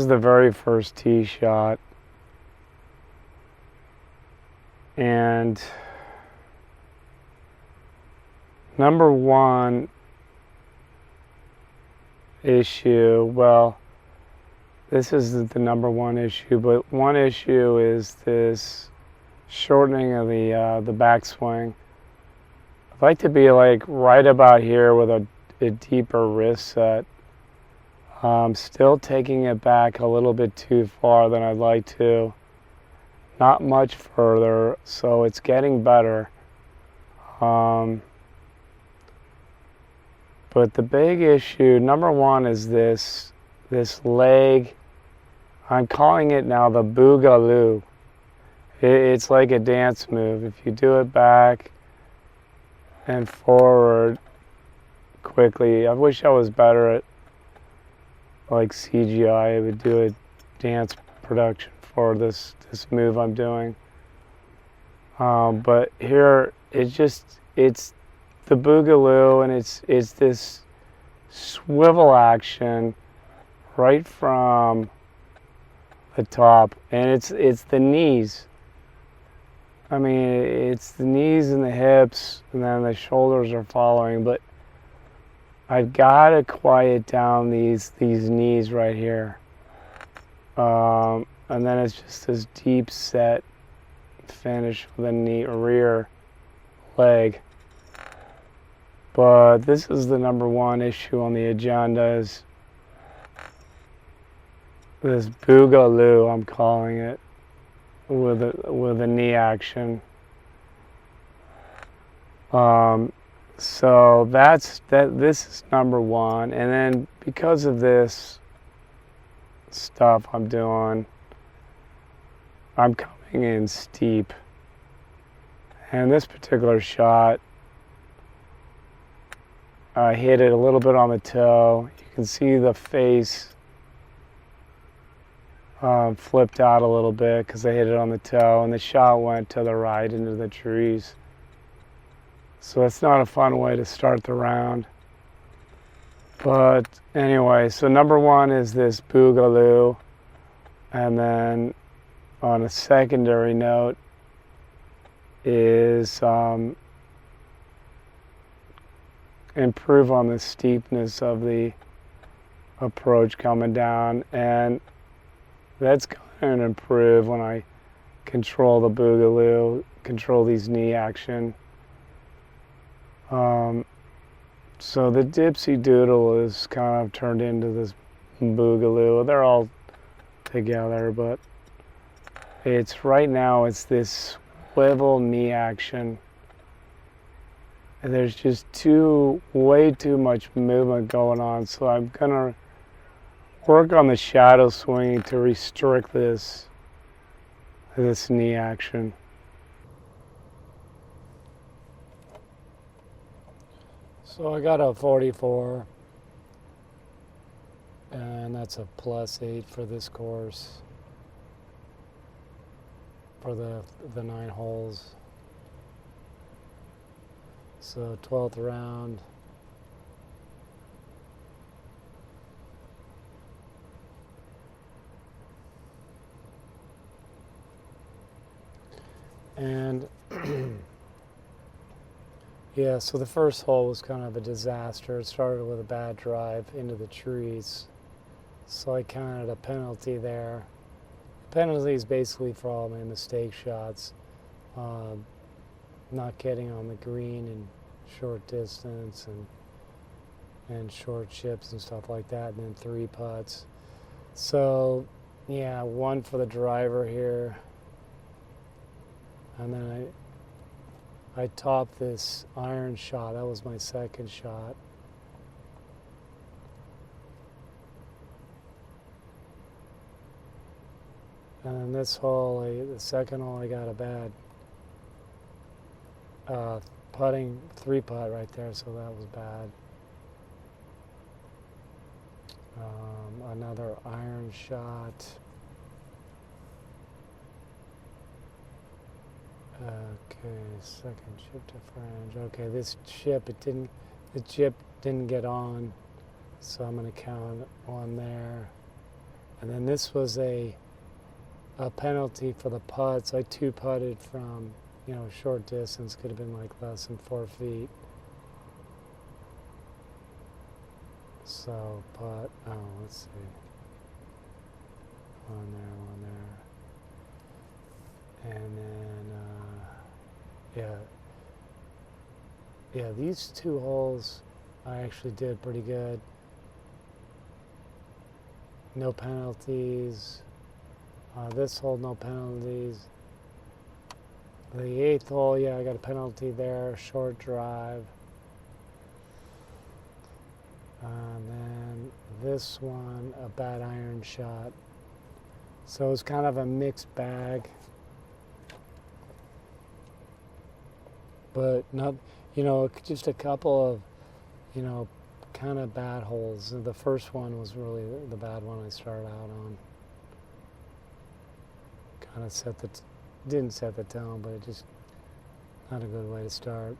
is the very first tee shot, and number one issue, well, this isn't the number one issue, but one issue is this shortening of the backswing. I'd like to be like right about here with a deeper wrist set. Still taking it back a little bit too far than I'd like to. Not much further, so it's getting better. But the big issue, number one, is this leg. I'm calling it now the boogaloo. It's like a dance move. If you do it back and forward quickly, I wish I was better at like CGI. I would do a dance production for this move I'm doing. But here it's the boogaloo, and it's this swivel action right from the top, and it's the knees. I mean, it's the knees and the hips, and then the shoulders are following, but I've got to quiet down these knees right here. And then it's just this deep set finish with a knee rear leg. But this is the number one issue on the agenda, is this boogaloo, I'm calling it, with a knee action. So this is number one, and then because of this stuff I'm doing, I'm coming in steep. And this particular shot, I hit it a little bit on the toe. You can see the face flipped out a little bit because I hit it on the toe, and the shot went to the right into the trees. So it's not a fun way to start the round. But anyway, so number one is this boogaloo, and then on a secondary note is improve on the steepness of the approach coming down, and that's going to improve when I control the boogaloo, control these knee action. So the dipsy doodle is kind of turned into this boogaloo. They're all together, but it's right now it's this swivel knee action. And there's just way too much movement going on, so I'm gonna work on the shadow swinging to restrict this knee action. So I got a 44, and that's a +8 for this course, for the 9 holes. So 12th round. And yeah, so the first hole was kind of a disaster. It started with a bad drive into the trees. So I counted a penalty there. Penalty is basically for all my mistake shots. Not getting on the green in short distance and short chips and stuff like that, and then 3 putts. So yeah, 1 for the driver here. And then I topped this iron shot. That was my second shot. And then this hole, the second hole, I got a bad putting 3-putt right there, so that was bad. Another iron shot. Okay, second chip to fringe. Okay, this chip, the chip didn't get on, so I'm going to count 1 there. And then this was a penalty for the putt. So I two putted from, short distance. Could have been like less than 4 feet. So putt. Oh, let's see. One there. And then, yeah, these 2 holes I actually did pretty good. No penalties. This hole, no penalties. The 8th hole, yeah, I got a penalty there, short drive. And then this one, a bad iron shot. So it's kind of a mixed bag. But not, just a couple of, kind of bad holes. The first one was really the bad one I started out on. Kind of didn't set the tone, but it just not a good way to start.